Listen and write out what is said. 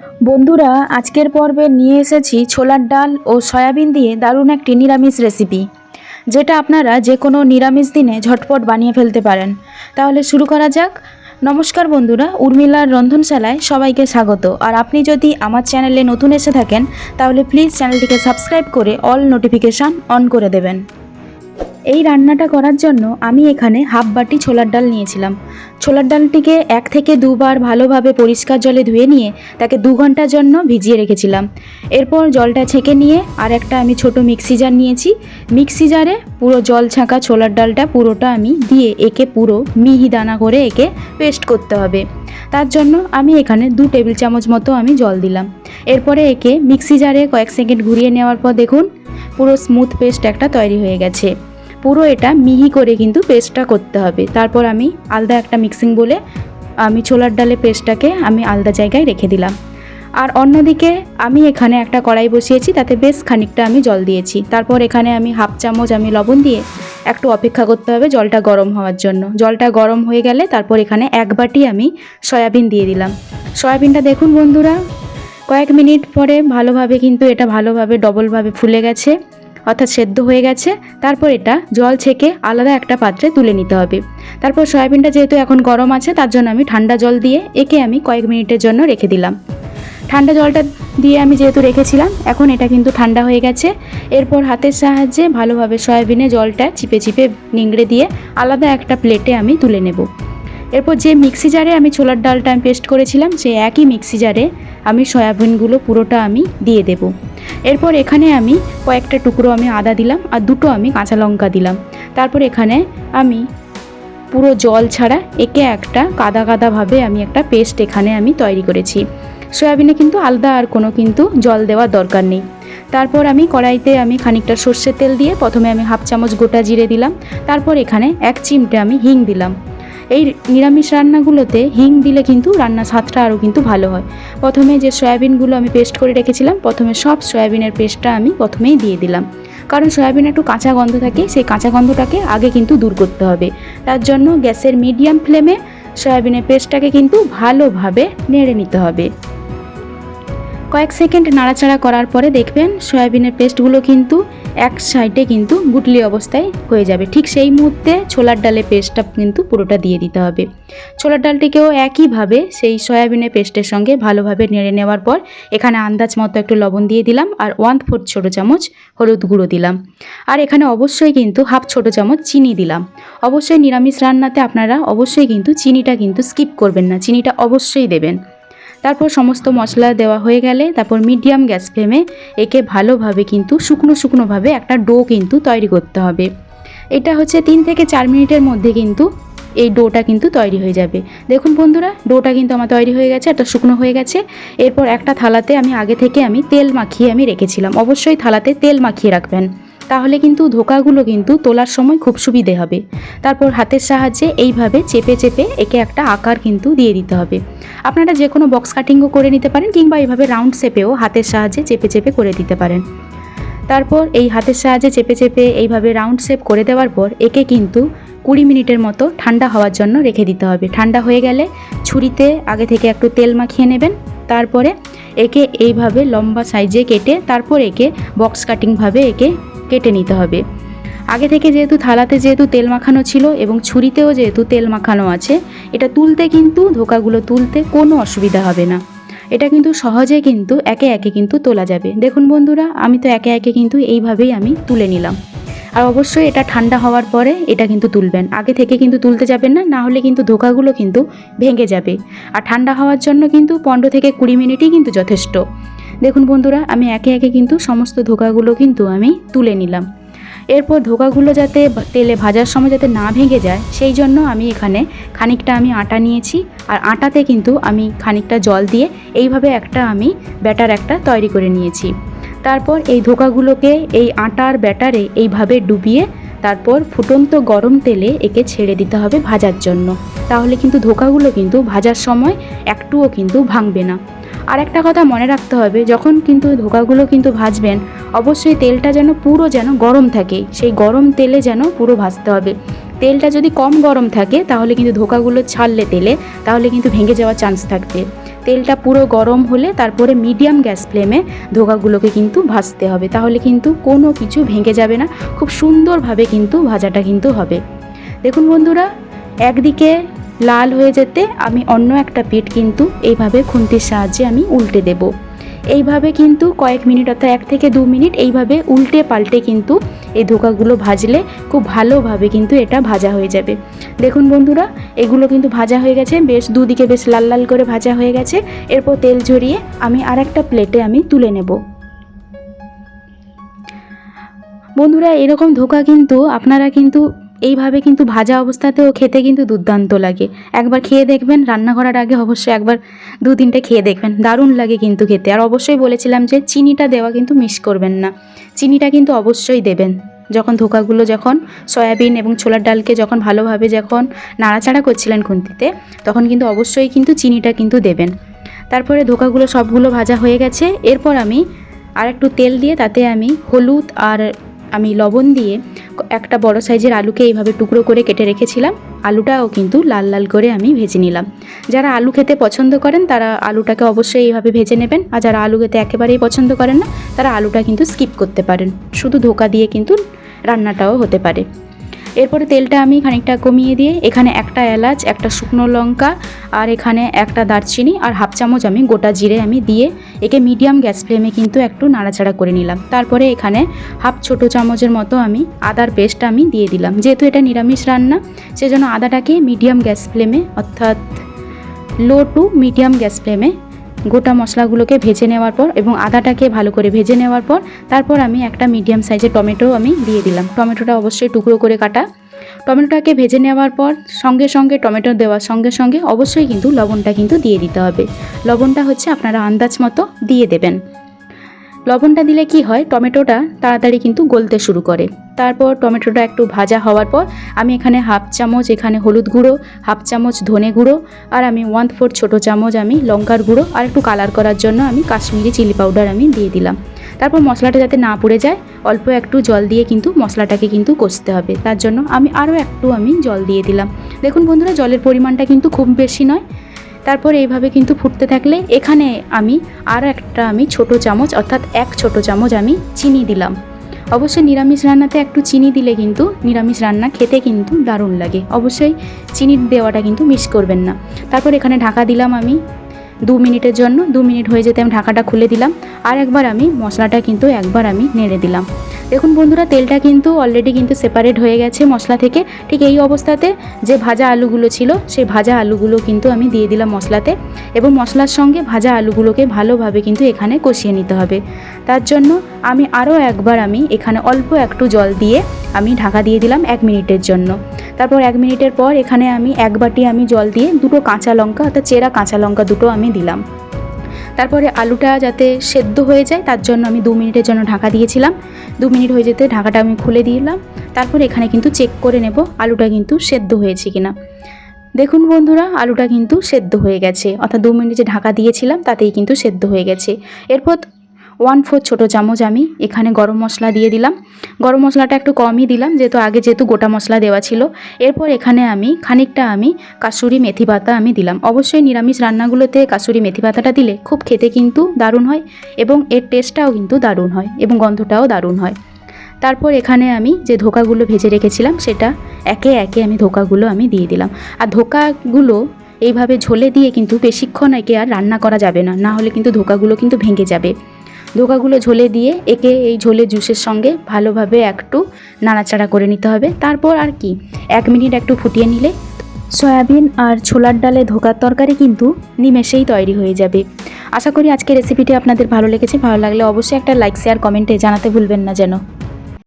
বন্ধুরা, আজকের পর্বে নিয়ে এসেছি ছোলার ডাল ও সয়াবিন দিয়ে দারুণ একটি নিরামিষ রেসিপি, যেটা আপনারা যে কোনো নিরামিষ দিনে ঝটপট বানিয়ে ফেলতে পারেন। তাহলে শুরু করা যাক। নমস্কার বন্ধুরা, উর্মিলার রন্ধনশালায় সবাইকে স্বাগত। আর আপনি যদি আমার চ্যানেলে নতুন এসে থাকেন তাহলে প্লিজ চ্যানেলটিকে সাবস্ক্রাইব করে অল নোটিফিকেশান অন করে দেবেন। এই রান্নাটা করার জন্য আমি এখানে হাফ বাটি ছোলার ডাল নিয়েছিলাম। ছোলার ডালটিকে 1 থেকে 2 বার ভালোভাবে পরিষ্কার জলে ধুয়ে নিয়ে তাকে 2 ঘন্টার জন্য ভিজিয়ে রেখেছিলাম। এরপর জলটা ছেঁকে নিয়ে আর একটা আমি ছোট মিক্সি জার নিয়েছি। মিক্সি জারে পুরো জল ছাঁকা ছোলার ডালটা পুরোটা আমি দিয়ে একে পুরো মিহি দানা করে একে পেস্ট করতে হবে। তার জন্য আমি এখানে 2 টেবিল চামচ মতো আমি জল দিলাম। এরপরে একে মিক্সি জারে কয়েক সেকেন্ড ঘুরিয়ে নেওয়ার পর দেখুন পুরো স্মুথ পেস্ট একটা তৈরি হয়ে গেছে। পুরো এটা মিহি করে কিন্তু পেস্টটা করতে হবে। তারপর আমি আলাদা একটা মিক্সিং বলে আমি ছোলার ডালের পেস্টটাকে আমি আলাদা জায়গায় রেখে দিলাম। আর অন্যদিকে আমি এখানে একটা কড়াই বসিয়েছি, তাতে বেশ খানিকটা আমি জল দিয়েছি। তারপর এখানে আমি হাফ চামচ আমি লবণ দিয়ে একটু অপেক্ষা করতে হবে জলটা গরম হওয়ার জন্য। জলটা গরম হয়ে গেলে তারপর এখানে 1 বাটি আমি সয়াবিন দিয়ে দিলাম। সয়াবিনটা দেখুন বন্ধুরা, কয়েক মিনিট পরে ভালোভাবে কিন্তু এটা ভালোভাবে ডবলভাবে ফুলে গেছে, অর্থাৎ সেদ্ধ হয়ে গেছে। তারপর এটা জল ছেঁকে আলাদা একটা পাত্রে তুলে নিতে হবে। তারপর সয়াবিনটা যেহেতু এখন গরম আছে তার জন্য আমি ঠান্ডা জল দিয়ে একে আমি কয়েক মিনিটের জন্য রেখে দিলাম। ঠান্ডা জলটা দিয়ে আমি যেহেতু রেখেছিলাম, এখন এটা কিন্তু ঠান্ডা হয়ে গেছে। এরপর হাতের সাহায্যে ভালোভাবে সয়াবিনে জলটা চিপে চিপে নিংড়ে দিয়ে আলাদা একটা প্লেটে আমি তুলে নেব। এরপর যে মিক্সি জারে আমি ছোলার ডালটা আমি পেস্ট করেছিলাম সেই একই মিক্সি জারে আমি সয়াবিনগুলো পুরোটা আমি দিয়ে দেব। এরপর এখানে আমি কয়েকটা টুকরো আমি আদা দিলাম আর 2টো আমি কাঁচা লঙ্কা দিলাম। তারপর এখানে আমি পুরো জল ছাড়া একে একটা কাদা কাদাভাবে আমি একটা পেস্ট এখানে আমি তৈরি করেছি। সয়াবিনে কিন্তু আলাদা আর কোনো কিন্তু জল দেওয়ার দরকার নেই। তারপর আমি কড়াইতে আমি খানিকটা সর্ষের তেল দিয়ে প্রথমে আমি হাফ চামচ গোটা জিরে দিলাম। তারপর এখানে 1 চিমটে আমি হিং দিলাম। এই নিরামিষ রান্নাগুলোতে হিং দিলে কিন্তু রান্নার স্বাদটা আরও কিন্তু ভালো হয়। প্রথমে যে সয়াবিনগুলো আমি পেস্ট করে রেখেছিলাম, প্রথমে সব সয়াবিনের পেস্টটা আমি প্রথমেই দিয়ে দিলাম, কারণ সয়াবিনে একটু কাঁচা গন্ধ থাকে, সেই কাঁচা গন্ধটাকে আগে কিন্তু দূর করতে হবে। তার জন্য গ্যাসের মিডিয়াম ফ্লেমে সয়াবিনের পেস্টটাকে কিন্তু ভালোভাবে নেড়ে নিতে হবে। কয়েক সেকেন্ড নাড়াচাড়া করার পরে দেখবেন সয়াবিনের পেস্টগুলো কিন্তু এক সাইডে কিন্তু গুটলি অবস্থায় হয়ে যাবে। ঠিক সেই মুহূর্তে ছোলার ডালের পেস্টটা কিন্তু পুরোটা দিয়ে দিতে হবে। ছোলার ডালটিকেও একইভাবে সেই সয়াবিনের পেস্টের সঙ্গে ভালোভাবে নেড়ে নেওয়ার পর এখানে আন্দাজ মতো একটু লবণ দিয়ে দিলাম আর 1/4 ছোটো চামচ হলুদ গুঁড়ো দিলাম। আর এখানে অবশ্যই কিন্তু হাফ ছোটো চামচ চিনি দিলাম। অবশ্যই নিরামিষ রান্নাতে আপনারা অবশ্যই কিন্তু চিনিটা কিন্তু স্কিপ করবেন না, চিনিটা অবশ্যই দেবেন। তারপর সমস্ত মশলা দেওয়া হয়ে গেলে তারপর মিডিয়াম গ্যাস ফ্লেমে একে ভালোভাবে কিন্তু শুকনোভাবে একটা ডো কিন্তু তৈরি করতে হবে। এটা হচ্ছে 3 থেকে 4 মিনিটের মধ্যে কিন্তু এই ডোটা কিন্তু তৈরি হয়ে যাবে। দেখুন বন্ধুরা, ডোটা কিন্তু আমার তৈরি হয়ে গেছে, এটা শুকনো হয়ে গেছে। এরপর একটা থালাতে আমি আগে থেকে আমি তেল মাখিয়ে আমি রেখেছিলাম। অবশ্যই থালাতে তেল মাখিয়ে রাখবেন, তাহলে কিন্তু ধোকাগুলো কিন্তু তোলার সময় খুব সুবিধে হবে। তারপর হাতের সাহায্যে এইভাবে চেপে চেপে একে একটা আকার কিন্তু দিয়ে দিতে হবে। আপনারা যে কোনো বক্স কাটিংও করে নিতে পারেন কিংবা এইভাবে রাউন্ড শেপেও হাতের সাহায্যে চেপে চেপে করে দিতে পারেন। তারপর এই হাতের সাহায্যে চেপে চেপে এইভাবে রাউন্ড শেপ করে দেওয়ার পর একে কিন্তু 20 মিনিটের মতো ঠান্ডা হওয়ার জন্য রেখে দিতে হবে। ঠান্ডা হয়ে গেলে ছুরিতে আগে থেকে একটু তেল মাখিয়ে নেবেন। তারপরে একে এইভাবে লম্বা সাইজে কেটে তারপর একে বক্স কাটিংভাবে একে কেটে নিতে হবে। আগে থেকে যেহেতু থালাতে যেহেতু তেল মাখানো ছিল এবং ছুরিতেও যেহেতু তেল মাখানো আছে, এটা তুলতে কিন্তু ধোকাগুলো তুলতে কোনো অসুবিধা হবে না। এটা কিন্তু সহজে কিন্তু একে একে কিন্তু তোলা যাবে। দেখুন বন্ধুরা, আমি তো একে একে কিন্তু এইভাবেই আমি তুলে নিলাম। আর অবশ্যই এটা ঠান্ডা হওয়ার পরে এটা কিন্তু তুলবেন, আগে থেকে কিন্তু তুলতে যাবেন না, না হলে কিন্তু ধোকাগুলো কিন্তু ভেঙে যাবে। আর ঠান্ডা হওয়ার জন্য কিন্তু 15 থেকে 20 মিনিটই কিন্তু যথেষ্ট। দেখুন বন্ধুরা, আমি একে একে কিন্তু সমস্ত ধোকাগুলো কিন্তু আমি তুলে নিলাম। এরপর ধোকাগুলো যাতে তেলে ভাজার সময় যাতে না ভেঙে যায় সেই জন্য আমি এখানে খানিকটা আমি আটা নিয়েছি। আর আটাতে কিন্তু আমি খানিকটা জল দিয়ে এইভাবে একটা আমি ব্যাটার একটা তৈরি করে নিয়েছি। তারপর এই ধোকাগুলোকে এই আটার ব্যাটারে এইভাবে ডুবিয়ে তারপর ফুটন্ত গরম তেলে একে ছেড়ে দিতে হবে ভাজার জন্য। তাহলে কিন্তু ধোকাগুলো কিন্তু ভাজার সময় একটুও কিন্তু ভাঙবে না। আর একটা কথা মনে রাখতে হবে, যখন কিন্তু ধোকাগুলো কিন্তু ভাজবেন অবশ্যই তেলটা যেন পুরো যেন গরম থাকে, সেই গরম তেলে যেন পুরো ভাজতে হবে। তেলটা যদি কম গরম থাকে তাহলে কিন্তু ধোকাগুলো ছাড়লে তেলে তাহলে কিন্তু ভেঙে যাওয়ার চান্স থাকবে। তেলটা পুরো গরম হলে তারপরে মিডিয়াম গ্যাস ফ্লেমে ধোকাগুলোকে কিন্তু ভাজতে হবে, তাহলে কিন্তু কোনো কিছু ভেঙে যাবে না, খুব সুন্দরভাবে কিন্তু ভাজাটা কিন্তু হবে। দেখুন বন্ধুরা, একদিকে লাল হয়ে যেতে আমি অন্য একটা পিঠ কিন্তু এইভাবে খুন্তির সাহায্যে আমি উল্টে দেব। এইভাবে কিন্তু কয়েক মিনিট অর্থাৎ 1 থেকে 2 মিনিট এইভাবে উল্টে পাল্টে কিন্তু এই ধোকাগুলো ভাজলে খুব ভালোভাবে কিন্তু এটা ভাজা হয়ে যাবে। দেখুন বন্ধুরা, এগুলো কিন্তু ভাজা হয়ে গেছে, বেশ দুদিকে বেশ লাল লাল করে ভাজা হয়ে গেছে। এরপর তেল ঝরিয়ে আমি আরেকটা প্লেটে আমি তুলে নেব। বন্ধুরা, এরকম ধোকা কিন্তু আপনারা কিন্তু এইভাবে কিন্তু ভাজা অবস্থাতেও খেতে কিন্তু দুর্দান্ত লাগে। একবার খেয়ে দেখবেন, রান্না করার আগে অবশ্যই একবার 2-3টে খেয়ে দেখবেন, দারুণ লাগে কিন্তু খেতে। আর অবশ্যই বলেছিলাম যে চিনিটা দেওয়া কিন্তু মিস করবেন না, চিনিটা কিন্তু অবশ্যই দেবেন। যখন ধোকাগুলো যখন সয়াবিন এবং ছোলার ডালকে যখন ভালোভাবে যখন নাড়াচাড়া করছিলেন খুন্তিতে, তখন কিন্তু অবশ্যই কিন্তু চিনিটা কিন্তু দেবেন। তারপরে ধোকাগুলো সবগুলো ভাজা হয়ে গেছে। এরপর আমি আর একটু তেল দিয়ে তাতে আমি হলুদ আর আমি লবণ দিয়ে একটা বড় সাইজের আলুকে এইভাবে টুকরো করে কেটে রেখেছিলাম, আলুটাও কিন্তু লাল লাল করে আমি ভেজে নিলাম। যারা আলু খেতে পছন্দ করেন তারা আলুটাকে অবশ্যই এইভাবে ভেজে নেবেন, আর যারা আলু খেতে একেবারেই পছন্দ করেন না তারা আলুটা কিন্তু স্কিপ করতে পারেন, শুধু ধোকা দিয়ে কিন্তু রান্নাটাও হতে পারে। এরপরে তেলটা আমি খানিকটা কমিয়ে দিয়ে এখানে একটা এলাচ, একটা শুকনো লঙ্কা, আর এখানে একটা দারচিনি আর হাফ চামচ আমি গোটা জিরে আমি দিয়ে একে মিডিয়াম গ্যাস ফ্লেমে কিন্তু একটু নাড়াচাড়া করে নিলাম। তারপরে এখানে হাফ ছোটো চামচের মতো আমি আদার পেস্ট আমি দিয়ে দিলাম। যেহেতু এটা নিরামিষ রান্না, সেজন্য আদাটাকে মিডিয়াম গ্যাস ফ্লেমে অর্থাৎ লো টু মিডিয়াম গ্যাস ফ্লেমে গোটা মশলাগুলোকে ভেজে নেওয়ার পর এবং আদাটাকে ভালো করে ভেজে নেওয়ার পর তারপর আমি একটা মিডিয়াম সাইজের টমেটো আমি দিয়ে দিলাম। টমেটোটা অবশ্যই টুকরো করে কাটা। টমেটোটাকে ভেজে নেওয়ার পর সঙ্গে সঙ্গে টমেটো দেওয়ার সঙ্গে সঙ্গে অবশ্যই কিন্তু লবণটা কিন্তু দিয়ে দিতে হবে। লবণটা হচ্ছে আপনারা আন্দাজ মতো দিয়ে দেবেন। লবণটা দিলে কি হয়, টমেটোটা তাড়াতাড়ি কিন্তু গলতে শুরু করে। তারপর টমেটোটা একটু ভাজা হওয়ার পর আমি এখানে হাফ চামচ এখানে হলুদ গুঁড়ো, হাফ চামচ ধনে গুঁড়ো, আর আমি 1/4 ছোটো চামচ আমি লঙ্কার গুঁড়ো, আর একটু কালার করার জন্য আমি কাশ্মীরি চিলি পাউডার আমি দিয়ে দিলাম। তারপর মশলাটা যাতে না পুড়ে যায় অল্প একটু জল দিয়ে কিন্তু মশলাটাকে কিন্তু কষতে হবে, তার জন্য আমি আরও একটু আমি জল দিয়ে দিলাম। দেখুন বন্ধুরা, জলের পরিমাণটা কিন্তু খুব বেশি নয়। তারপর এইভাবে কিন্তু ফুটতে থাকলে এখানে আমি আরও একটা আমি ছোটো চামচ অর্থাৎ 1 ছোটো চামচ আমি চিনি দিলাম। অবশ্যই নিরামিষ রান্নাতে একটু চিনি দিলে কিন্তু নিরামিষ রান্না খেতে কিন্তু দারুণ লাগে, অবশ্যই চিনি দেওয়াটা কিন্তু মিস করবেন না। তারপর এখানে ঢাকা দিলাম আমি 2 মিনিটের জন্য। 2 মিনিট হয়ে যেতে আমি ঢাকাটা খুলে দিলাম, আর একবার আমি মশলাটা কিন্তু একবার আমি নেড়ে দিলাম। দেখুন বন্ধুরা, তেলটা কিন্তু অলরেডি কিন্তু সেপারেট হয়ে গেছে মশলা থেকে। ঠিক এই অবস্থাতে যে ভাজা আলুগুলো ছিল সেই ভাজা আলুগুলো কিন্তু আমি দিয়ে দিলাম মশলাতে, এবং মশলার সঙ্গে ভাজা আলুগুলোকে ভালোভাবে কিন্তু এখানে কষিয়ে নিতে হবে। তার জন্য আমি আরও একবার আমি এখানে অল্প একটু জল দিয়ে আমি ঢাকা দিয়ে দিলাম 1 মিনিটের জন্য। তারপর 1 মিনিটের পর এখানে আমি 1 বাটি আমি জল দিয়ে 2টো কাঁচা লঙ্কা অর্থাৎ চেরা কাঁচা লঙ্কা 2টো আমি দিলাম। তারপরে আলুটা যাতে সেদ্ধ হয়ে যায় তার জন্য আমি 2 মিনিটের জন্য ঢাকা দিয়েছিলাম। 2 মিনিট হয়ে যেতে ঢাকাটা আমি খুলে দিলাম। তারপর এখানে কিন্তু চেক করে নেব আলুটা কিন্তু সেদ্ধ হয়েছে কিনা। দেখুন বন্ধুরা, আলুটা কিন্তু সেদ্ধ হয়ে গেছে, অর্থাৎ 2 মিনিট যে ঢাকা দিয়েছিলাম তাতেই কিন্তু সেদ্ধ হয়ে গেছে। এরপর 1/4 ছোটো চামচ আমি এখানে গরম মশলা দিয়ে দিলাম। গরম মশলাটা একটু কমই দিলাম যেহেতু গোটা মশলা দেওয়া ছিল। এরপর এখানে আমি খানিকটা আমি কাসুরি মেথি পাতা আমি দিলাম। অবশ্যই নিরামিষ রান্নাগুলোতে কাসুরি মেথি পাতাটা দিলে খুব খেতে কিন্তু দারুণ হয়, এবং এর টেস্টটাও কিন্তু দারুণ হয় এবং গন্ধটাও দারুণ হয়। তারপর এখানে আমি যে ধোকাগুলো ভেজে রেখেছিলাম সেটা একে একে আমি ধোকাগুলো আমি দিয়ে দিলাম। আর ধোকাগুলো এইভাবে ঝোলে দিয়ে কিন্তু বেশিক্ষণ একে আর রান্না করা যাবে না, না হলে কিন্তু ধোকাগুলো কিন্তু ভেঙে যাবে। ধোকাগুলো ঝোলে দিয়ে একে এই ঝোলে জুসের সঙ্গে ভালোভাবে একটু নাড়াচাড়া করে নিতে হবে। তারপর আর কি 1 মিনিট একটু ফুটিয়ে নিলে সয়াবিন আর ছোলার ডালে ধোকার তরকারি কিন্তু নিমেষেই তৈরি হয়ে যাবে। আশা করি আজকের রেসিপিটি আপনাদের ভালো লেগেছে। ভালো লাগলে অবশ্যই একটা লাইক, শেয়ার, কমেন্টে জানাতে ভুলবেন না যেন।